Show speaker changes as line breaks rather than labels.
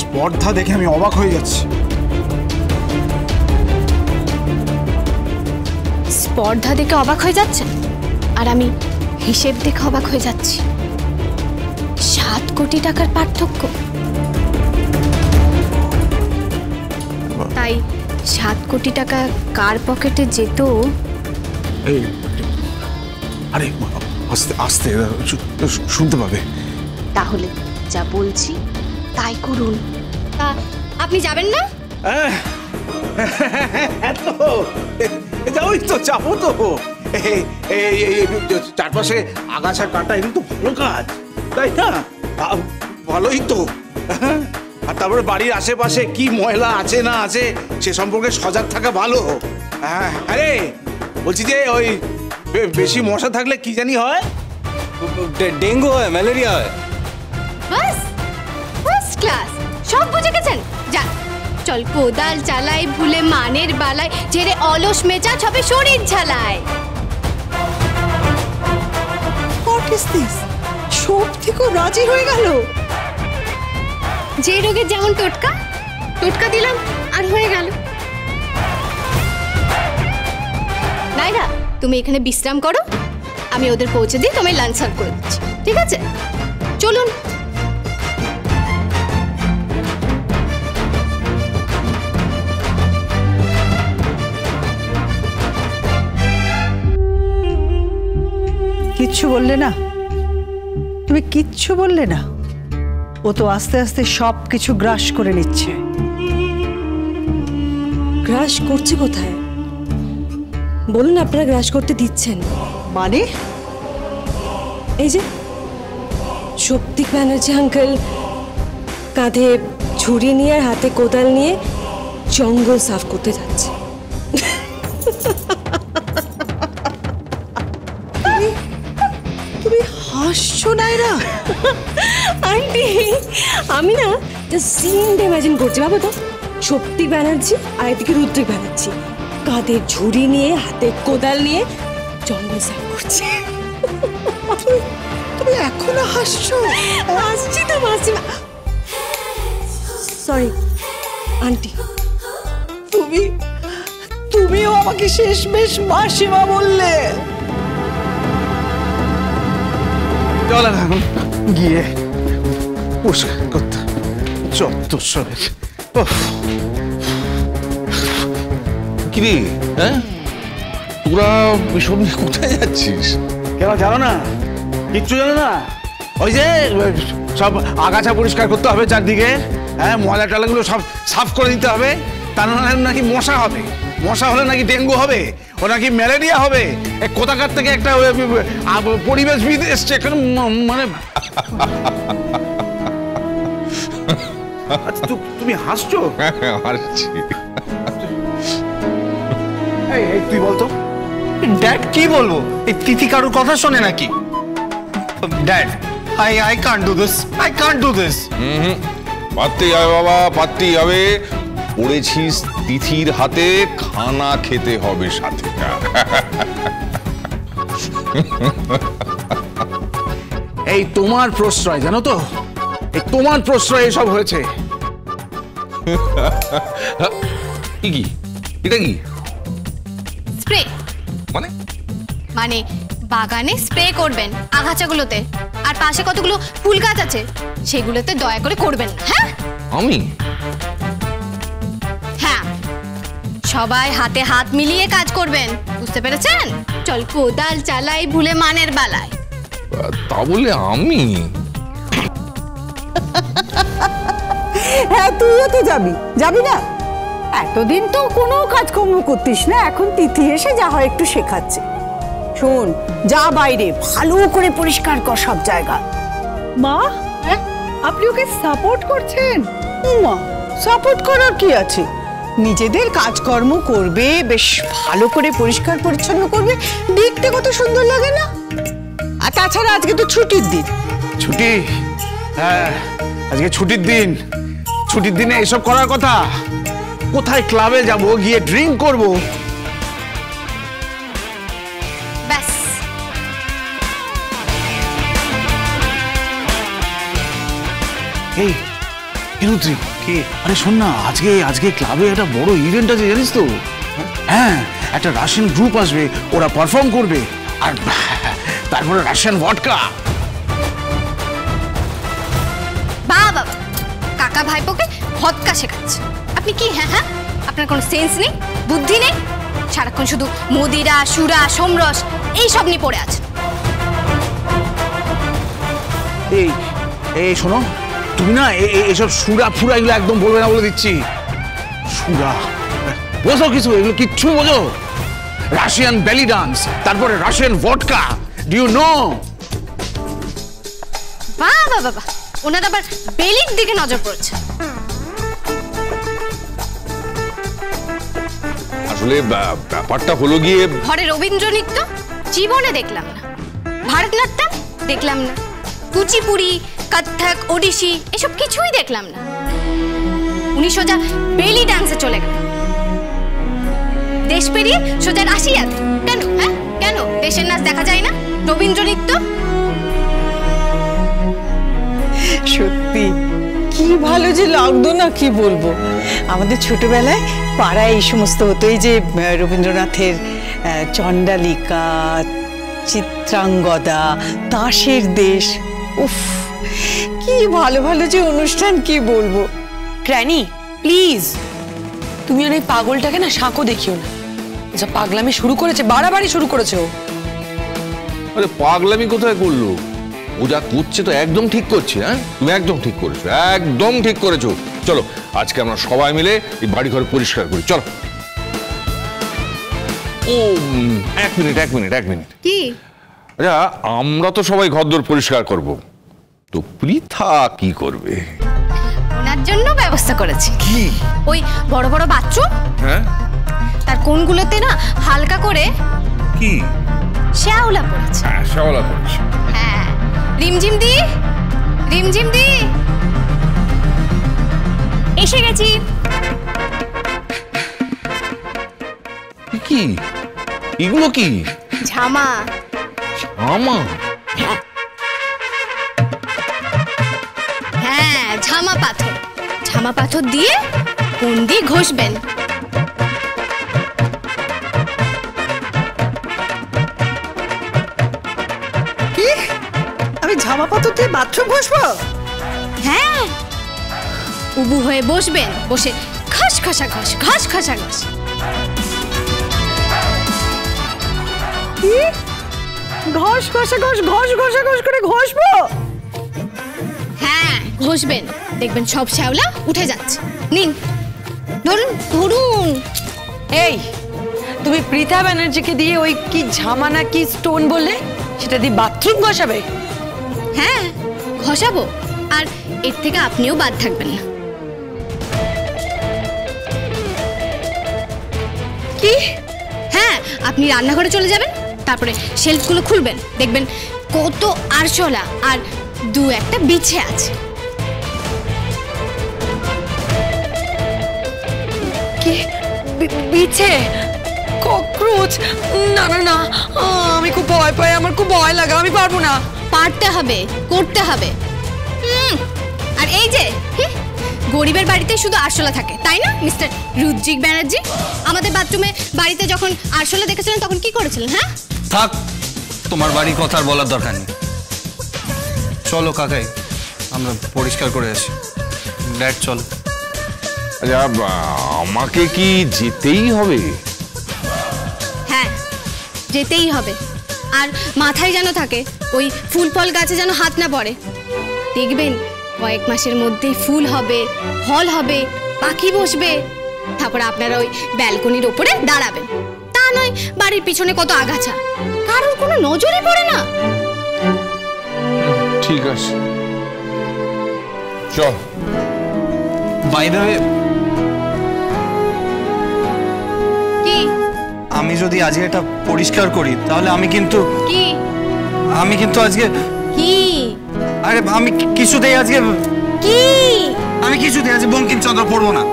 স্পর্ধা দেখে আমি অবাক হয়ে যাচ্ছি।
স্পর্ধা দেখে অবাক হয়ে যাচ্ছে, আর আমি হিসেব দেখে অবাক হয়ে যাচ্ছি। 7 কোটি টাকার পার্থক্য। তাই 7 কোটি টাকা কার পকেটে যেত?
এই আরে আস্তে আস্তে শুনতে পাবে।
তাহলে যা বলছি তাই করুন। আপনি যাবেন না?
ওই তো যাবো তো। চারপাশে আগাছা কাটা এগুলো তো ভালো কাজ, তাই না? ভালোই তো। আর তারপরে বাড়ির আশেপাশে কি ময়লা আছে না আছে সে সম্পর্কে সজাগ থাকা ভালো। আরে বলছি যে ওই বেশি মশা থাকলে কি জানি হয়,
ডেঙ্গু হয়, ম্যালেরিয়া হয়।
বাস ফার্স্ট ক্লাস, সব বুঝে গেছেন। যা চল কোদাল চালাই ভুলে মানের বালায়, ছেড়ে অলস মেজাজ হবে শরীর ঝালায়।
What is this? সব থেকে রাজি হয়ে গেল।
যে রোগের যেমন টোটকা, টোটকা দিলাম আর হয়ে গেল। নাইরা, তুমি এখানে বিশ্রাম করো, আমি ওদের পৌঁছে দিই, তোমায় লাঞ্চ সার্ভ করে দিচ্ছি, ঠিক আছে? চলুন।
কিচ্ছু বললে না? তুমি কিচ্ছু বললে না? ও তো আস্তে আস্তে সব কিছু গ্রাস করে নিচ্ছে।
গ্রাস করছে কোথায়? বলুন, আপনারা গ্রাস করতে দিচ্ছেন
মানে?
এই যে শক্তিক ব্যানার্জি আঙ্কেল কাঁধে ঝুড়ি নিয়ে আর হাতে কোদাল নিয়ে জঙ্গল সাফ করতে যাচ্ছে।
তুমি হাসছো নাইরা?
আন্টি, আমি না সিনটা ইমাজিন করছি। ভাবো তো, শক্তি ব্যানার্জি আর এদিকে রুদ্রিক ব্যানার্জি কাঁধে ঝুড়ি নিয়ে হাতে কোদাল নিয়ে জঙ্গল সাফ করছে।
তুমি এখনো হাসছো?
হাসছি তো, হাসছি। Sorry aunty.
তুমিও আমাকে শেষমেশ মাসিমা বললে।
চল এখন গিয়ে বসে করতে যত সবের।
কিরে, হ্যাঁ তোরা এসব নিয়ে কোথায় যাচ্ছিস?
কেন জানো না? কিচ্ছু জানো না? ওই যে সব আগাছা পরিষ্কার করতে হবে চারদিকে, হ্যাঁ, ময়লা টয়লাগুলো সব সাফ করে দিতে হবে। তা নাকি মশা হবে, মশা হলে নাকি ডেঙ্গু হবে, ও নাকি ম্যালেরিয়া হবে। কোথাকার থেকে একটা পরিবেশবিদ এসছে এখানে, মানে তুমি হাসছো?
হাসছি।
তুই বলতো।
ড্যাড, কি বলবো? এই তিথি কারোর কথা শোনে নাকি? Dad, I can't do this. I can't do this.
পারতেই হবে বাবা, পারতেই হবে। পড়েছিস তিথির হাতে, খানা খেতে হবে সাথে।
এই তোমার প্রশ্রয়, জানো তো, এই তোমার প্রশ্রয় এসব হয়েছে।
কি এটা কি?
স্প্রে।
মানে
মানে বাগানে স্প্রে করবেন আগাছাগুলোতে, আর পাশে কতগুলো ফুল গাছ আছে সেগুলোতে দয়া করে করবেন না। হ্যাঁ
আমি?
হ্যাঁ, সবাই হাতে হাত মিলিয়ে কাজ করবেন, বুঝতে পেরেছেন? চল কোদাল চালাই ভুলে মানের বালায়।
তা বলে আমি?
হ্যাঁ, তুইও তো যাবি না? এতদিন তো কোনো কাজকর্ম করতিস না, এখন তিথি এসে যা হয় একটু শেখাচ্ছে। শোন, যা বাইরে ভালো করে পরিষ্কার কর সব জায়গা। মা, আপনি ওকে সাপোর্ট করছেন? মা, সাপোর্ট করার কি আছে? নিজেদের কাজকর্ম করবে, বেশ ভালো করে পরিষ্কার পরিচ্ছন্ন করবে, দেখতে কত সুন্দর লাগে না? আর তাছাড়া আজকে তো ছুটির দিন।
ছুটি? হ্যাঁ, আজকে ছুটির দিন। ছুটির দিনে এসব করার কথা? কোথায় ক্লাবে যাব, গিয়ে ড্রিঙ্ক করব?
ব্যাস,
এই রুদ্রি কি? আরে শোন না, আজকে ক্লাবে একটা বড় ইভেন্ট আছে জানিস তো? হ্যাঁ, একটা রাশিয়ান গ্রুপ আসবে, ওরা পারফর্ম করবে, আর তারপরে রাশিয়ান ভডকা।
বাবা, কাকা ভাইপোকে ভদকা শেখাচ্ছে। আপনি কি? হ্যাঁ, আপনার কোনো সেন্স নেই, বুদ্ধি নেই, সারাক্ষণ শুধু মদিরা, সুরা, সোমরস এইসব নিয়ে পড়ে আছে।
এই শোনো, তুমি না এইসব সুরা ফুরা এগুলো একদম বলবে না বলে দিচ্ছি। সুরা বোঝো কিছু? এগুলো কিচ্ছু বোঝো? রাশিয়ান বেলি ডান্স, তারপরে রাশিয়ান ভডকা, ডু ইউ নো?
বাবা, ওনার আবার বেলির দিকে নজর পড়ছে।
আসলে ব্যাপারটা হলো গিয়ে,
ঘরে রবীন্দ্র নৃত্য জীবনে দেখলাম না, ভারতনাট্যম দেখলাম না, কুচিপুড়ি, কত্থক, ওডিসি এসব কিছুই দেখলাম না। উনি সোজা বেলি ডান্সে চলে গেলেন। দেশ পেরিয়ে সোজা রাশিয়াতে। কেন? হ্যাঁ, কেন দেশের নাচ দেখা যায় না? রবীন্দ্র নৃত্য।
সত্যি কি ভালো যে লাগতো না, কি বলবো। আমাদের ছোটবেলায় পাড়ায় এই সমস্ত হতো, এই যে রবীন্দ্রনাথের চণ্ডালিকা, চিত্রাঙ্গদা, তাসের দেশ, উফ কি ভালো ভালো যে অনুষ্ঠান, কি বলবো।
গ্র্যানি প্লিজ, তুমি আর এই পাগলটাকে না সাঁকো দেখিও না। যা পাগলামি শুরু করেছে, বাড়াবাড়ি শুরু করেছে ও।
আরে পাগলামি কোথায় করলো? ও যা করছে তো একদম ঠিক করছে। হ্যাঁ, তুমি একদম ঠিক করেছো, একদম ঠিক করেছো। চলো আজকে আমরা সবাই মিলে এই বাড়ি ঘর পরিষ্কার করি, চলো। ও এক মিনিট
কি?
আচ্ছা, আমরা তো সবাই ঘরদোর পরিষ্কার করব, তো পৃথা কি করবে?
ওনার জন্য ব্যবস্থা করেছি।
কি?
ওই বড় বড় বাথরুম,
হ্যাঁ,
তার কোনগুলোতে না হালকা করে
কি
শ্যাওলা পড়েছে।
হ্যাঁ, শ্যাওলা পড়েছে।
হ্যাঁ, রিমঝিম দি, রিমঝিম দি, এসে গেছি।
কি এগুলো? কি
ঝামা?
আমা?
হ্যাঁ, ঝামা পাথর। ঝামা পাথর দিয়ে কোন দিয়ে ঘষবেন।
কি? আমি ঝামা পাথর দিয়ে বাথরুম ঘষবো?
হ্যাঁ, উবু হয়ে বসবেন, বসে ঘষ ঘষা ঘষ, ঘষ ঘষা ঘষ।
কি? ঘষ ঘষা ঘষ, ঘষ ঘষা ঘষ করে ঘষবো?
হ্যাঁ, ঘষবেন, দেখবেন সব শ্যাওলা উঠে যাচ্ছে। নিন, ধরুন ধরুন।
এই, তুমি পৃথা ব্যানার্জিকে দিয়ে ওই কি ঝামানা কি স্টোন বললে, সেটা দিয়ে বাথরুম ঘষাবে?
হ্যাঁ, ঘষাবো, আর এর থেকে আপনিও বাদ থাকবেন না।
কি?
হ্যাঁ, আপনি রান্নাঘরে চলে যাবেন, তারপরে শেলফগুলো খুলবেন, দেখবেন কত আরশোলা আর দু একটা বিছে আছে।
কি বিছে? ককরোচ? না না না, আমি খুব ভয় পাই, আমার খুব ভয় লাগে, আমি পারবো না।
পারতে হবে, করতে হবে। আর এই যে গরিবের বাড়িতে শুধু আরশোলা থাকে, তাই না মিস্টার রুদ্রিক ব্যানার্জি? আমাদের বাথরুমে বাড়িতে যখন আরশোলা দেখেছিলেন তখন কি করেছিলেন? হ্যাঁ,
থাক, তোমার বাড়ির কথা আর বলার দরকার নেই। চলো কাকাই, আমরা পরিষ্কার করে আসি। ড্যাড চলো।
আচ্ছা, আমাকে কি যেতেই হবে?
হ্যাঁ, যেতেই হবে। আর মাথায় যেন থাকে ওই ফুল ফল গাছে যেন হাত না পড়ে। দেখবেন কয়েক মাসের মধ্যেই ফুল হবে, ফল হবে, পাখি বসবে, তারপর আপনারা ওই ব্যালকনির ওপরে দাঁড়াবেন। তা নয় বাড়ির পিছনে কত আগাছা, কারোর কোনো নজরই পড়ে না।
ঠিক আছে, চল।
বাই দ্য ওয়ে,
কি?
আমি যদি আজকে এটা পরিষ্কার করি তাহলে আমি কিন্তু আজকে
কি?
আরে আমি কিছুতেই আজকে
কি?
আমি কিছুতেই আজকে বঙ্কিমচন্দ্র পড়বো না।